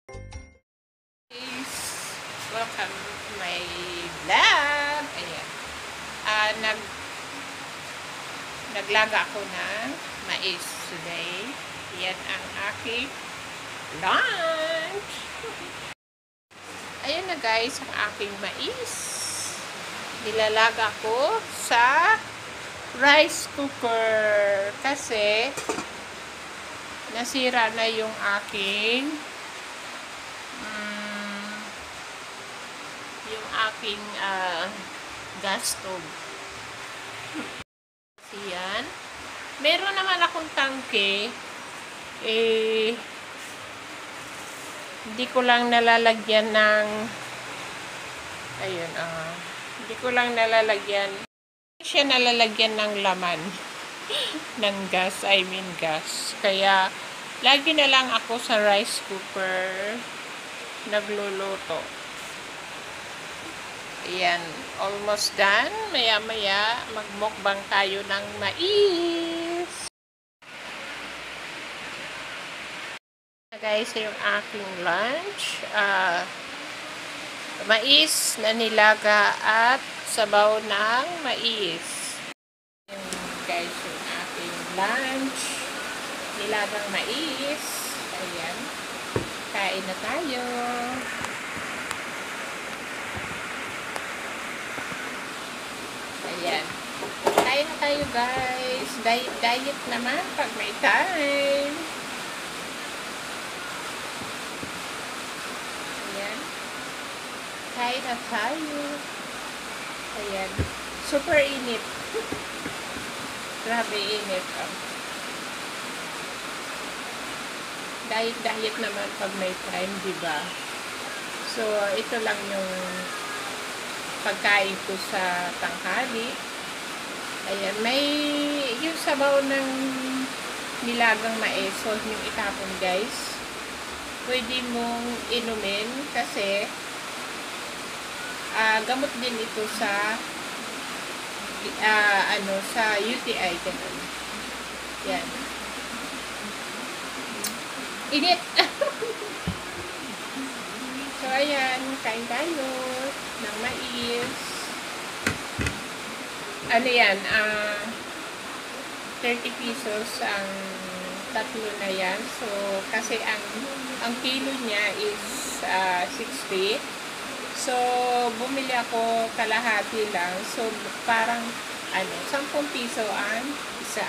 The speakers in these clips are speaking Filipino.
Guys, welcome to my vlog. Ayan. Naglaga ako ng mais today. Yan ang aking lunch. Ayan na guys, ang aking mais. Nilalaga ko sa rice cooker kasi nasira na yung aking gas stove. Yan. Meron naman akong tangke. Hindi ko lang nalalagyan ng hindi ko lang nalalagyan. Hindi siya nalalagyan ng laman ng gas, gas. Kaya lagi na lang ako sa rice cooker nagluluto. Ayan, almost done. Maya-maya, magmukbang tayo ng mais. Guys, yung aking lunch. Mais na nilaga at sabaw ng mais. Ayan, guys, yung aking lunch. Nilagang mais. Ayan. Kain na tayo. Ayan. Kain na tayo guys. Diet naman pag may time. Ayan. Kain na tayo. Ayan. Super init. Grabe init. Diet naman pag may time, diba? So, ito lang yung pagkain ko sa tanghali. Ayan, may yung sabaw ng nilagang mais, huwag niyong itapon guys. Pwede mong inumin kasi gamot din ito sa sa UTI ganun. Yan. Init. So, ayan, kain tayo ng mais. Ano yan? 30 pesos ang tatlo na yan. So, kasi ang kilo niya is 60. So, bumili ako kalahati lang. So, parang 10 piso ang isa.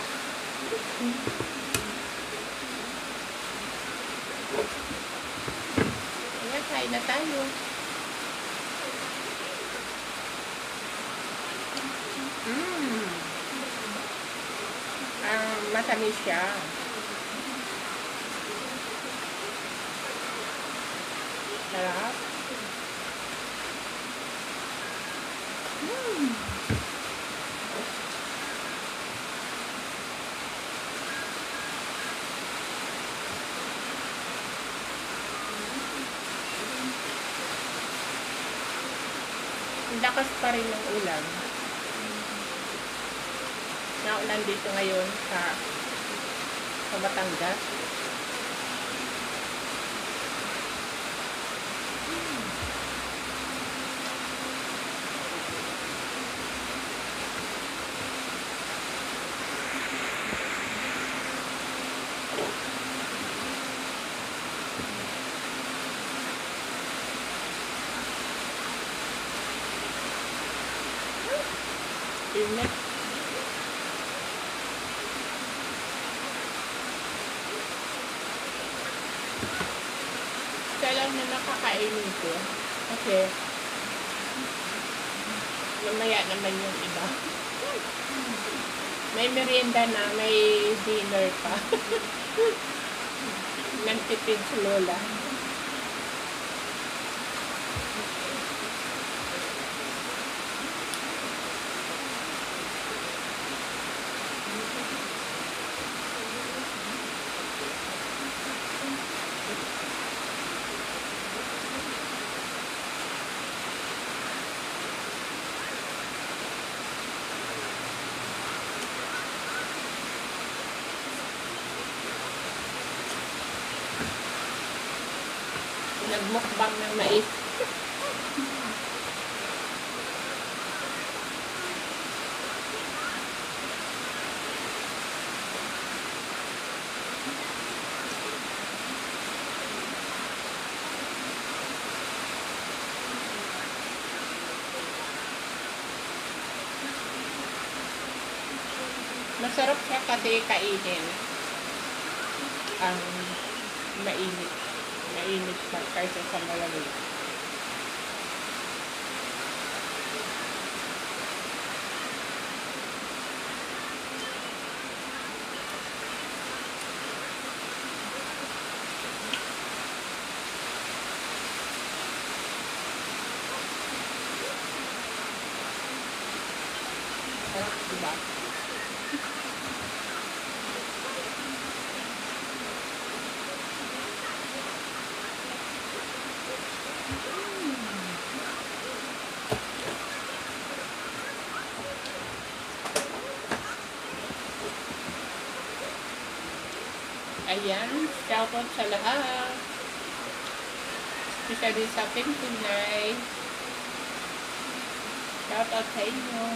Ayan, kain na tayo. Matamis siya. Sarap. Lakas pa rin ng ulan. Naulan dito ngayon sa Batangas. Init. Kailan na nakakainin ko kasi mamaya naman yung iba. May merienda na, may dinner pa. Nagtipid si Lola. Nagmukbang ng mais. Masarap siya kasi kainin ang mainit. Mainit pa kaysa sa malamig. Sarap, diba? Ayan, shoutout sa lahat. Especially sa Team Tunay. Shoutout sa inyo.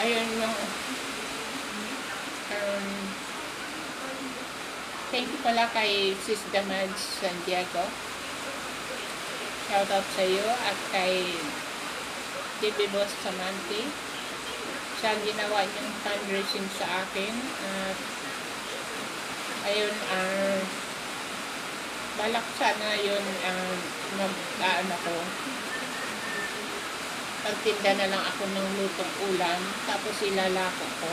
Ayun yung thank you pala kay Sis Damaj Santiago. Shoutout sa iyo at kay TV Boss Samantha. Siya ginawa niyang fundraising sa akin at ayun balak sana yun mag-aan ako. Pagtinda na lang ako ng lutong ulam, tapos ilalako ko.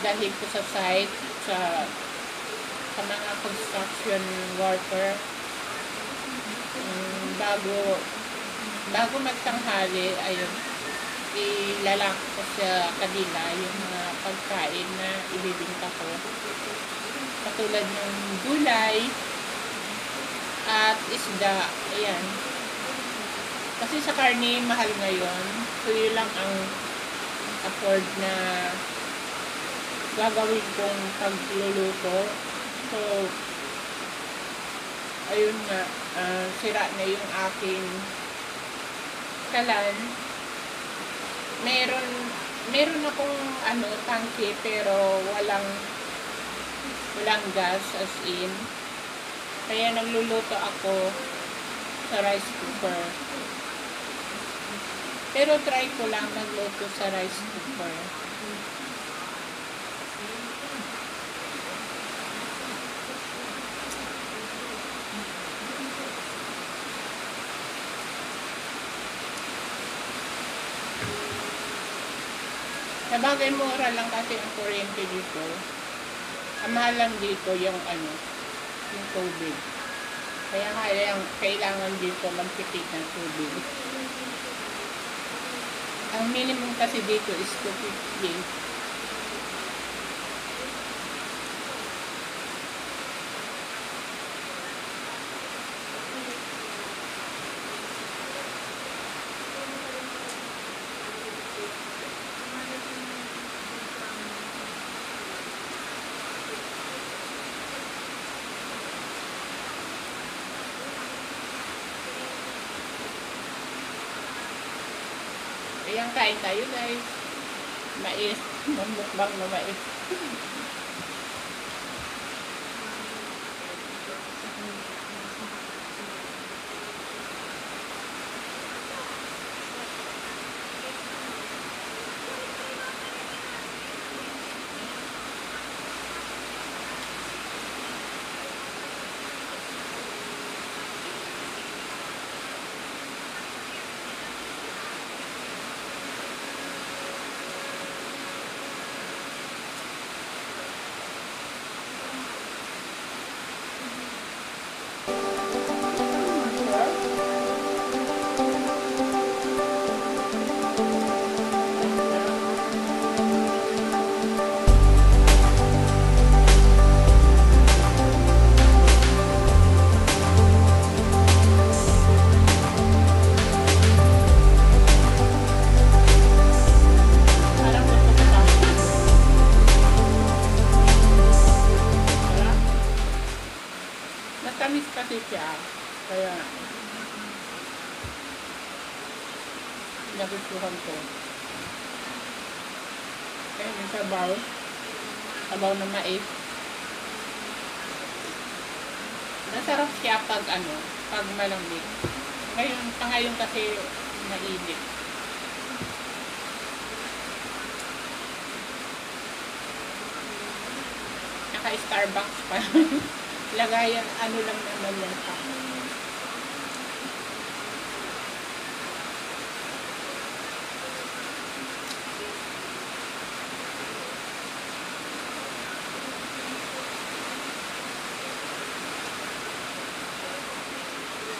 Dalhin ko sa site, sa mga construction worker. Bago magtanghali, ayun, ilalako ko sa kanila yung mga pagkain na ibibinta ko. Katulad ng gulay at isda, ayan. Kasi sa karne, mahal ngayon. So, yun lang ang afford na gagawin kong pagluluto. So, ayun nga, sira na yung aking kalan. Meron akong tangke pero walang gas as in. Kaya nagluluto ako sa rice cooker. Pero try ko lang magluto sa rice cooker. Sabagay mura lang kasi ang kuryente dito. Ang mahal lang dito yung yung tubig. Kaya kailangan dito magtipid ng tubig. Ang minimum kasi dito is 250. Ayan, kain tayo guys. Mais. Mamukbang na mais. matamis kasi siya. Kaya, nagustuhan ko. Kaya yung sabaw. Sabaw na mais. Masarap siya pag pag malamig. Ngayon kasi mainit. Naka-Starbucks pa. Lagayan, lang naman yan pa.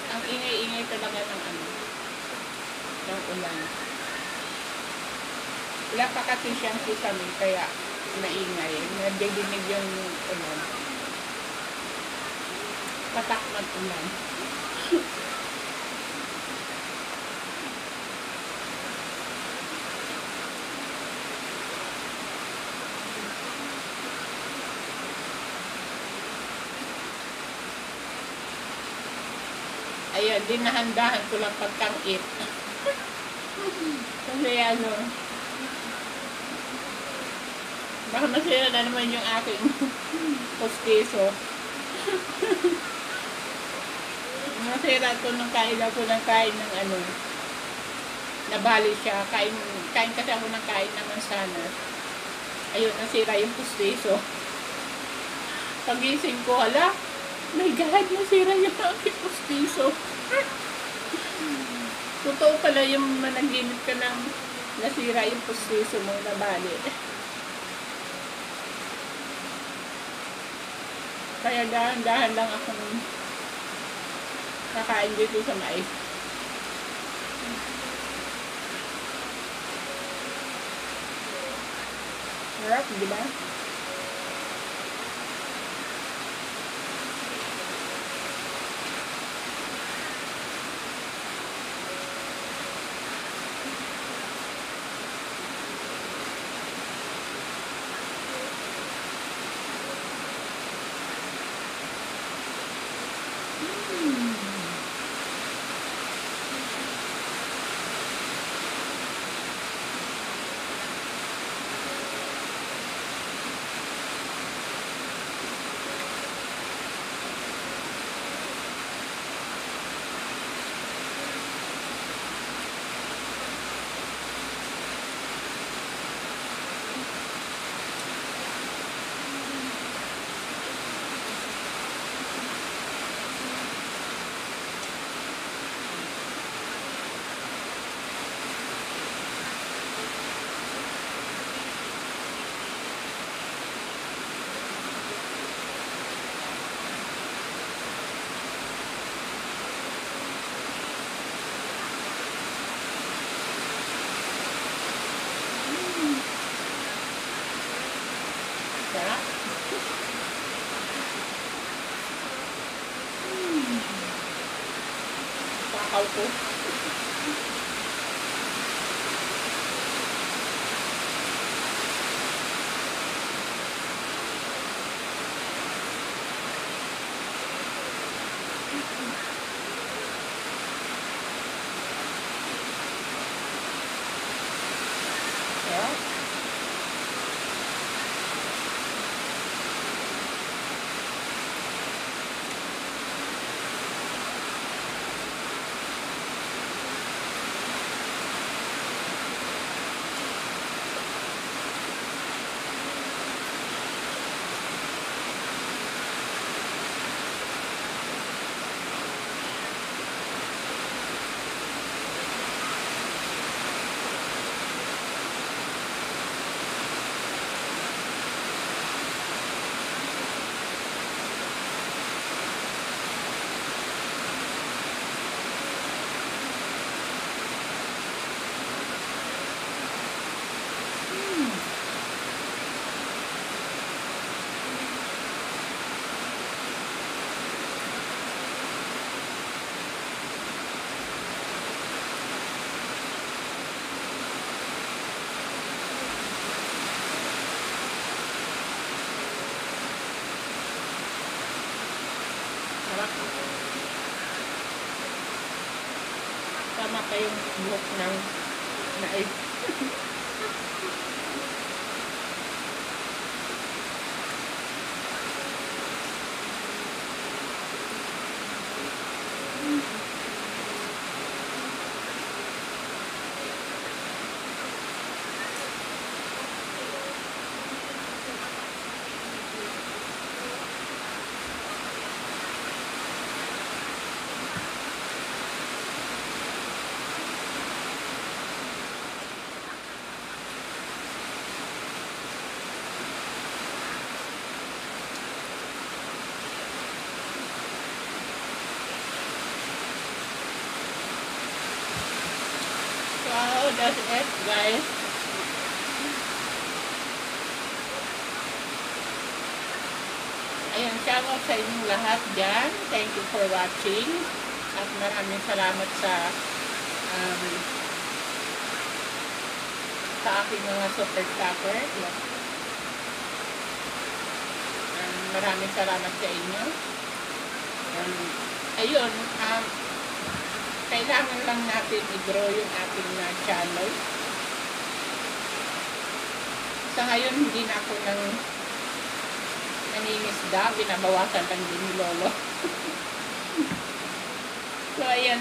Ang ingay-ingay talaga ng ulan. Wala pa kasi siyang kisame, kaya maingay. Nadidinig yung ulan. Patak ng ulan. Ayan, dinahandahan ko lang pagkangit. Kasi baka masira na naman yung aking postiso. Masira ko nung kain ako ng kain ng nabali siya. Kain kasi ako ng kain ng mansanas. Ayun, nasira yung postiso. Pagising ko, hala, my God, nasira yung aking postiso. Totoo pala yung managinip ka ng nasira yung postiso mo, nabali. Kaya dahan-dahan lang akong kakain dito sa mais. Sarap, di ba? Sarap. Pakaw ko. Sarap. Tama pa yung buhok ng naib. So, that's it, guys. Ayan, shoutout sa inyong lahat dyan. Thank you for watching. At maraming salamat sa aking mga super tapper. Maraming salamat sa inyo. Ayun, kailangan lang natin i-grow yung ating channel. Sa ngayon, hindi na ako nangingisda, binabawasan lang din ni Lolo. So, ayan,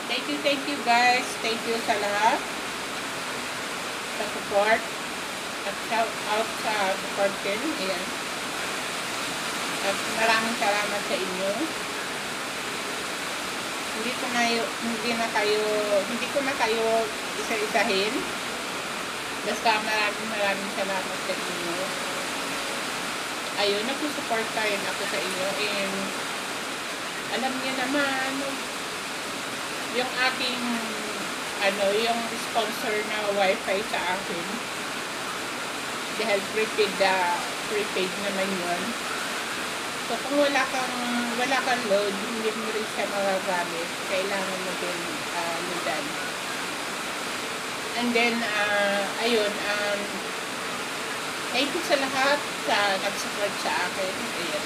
thank you guys. Thank you sa lahat sa support. At shout out sa support din. Ayan. At maraming salamat sa inyo. Hindi ko na kayo isa-isahin. Basta maraming salamat sa inyo. Ayun, nagsusupport rin ako sa inyo. And alam niyo naman, yung aking, yung sponsor na wifi sa akin, dahil prepaid naman yun. So, kung wala kang load, hindi mo rin siya magagamit. Kailangan mo din loadan. And then, ayun, thank you sa lahat sa nag-support sa akin. Ayan.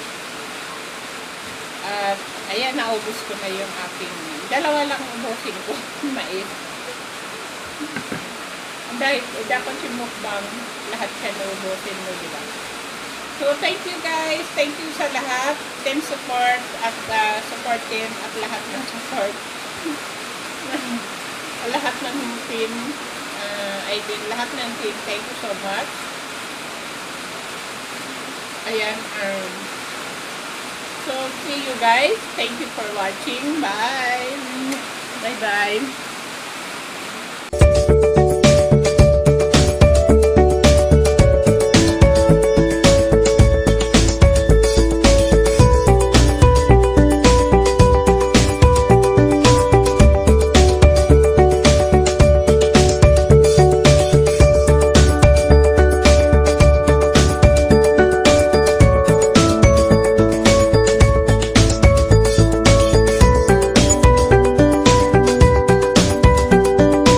At, ayan, naubos ko na yung aking, dalawa lang ubusin ko, mais. Dahil, dapat si mukbang, lahat siya naubusin mo, diba? So, thank you guys. Thank you sa lahat. Team support at support team at lahat ng support. Lahat ng team. Lahat ng team. Thank you so much. Ayan. So, see you guys. Thank you for watching. Bye. Bye-bye.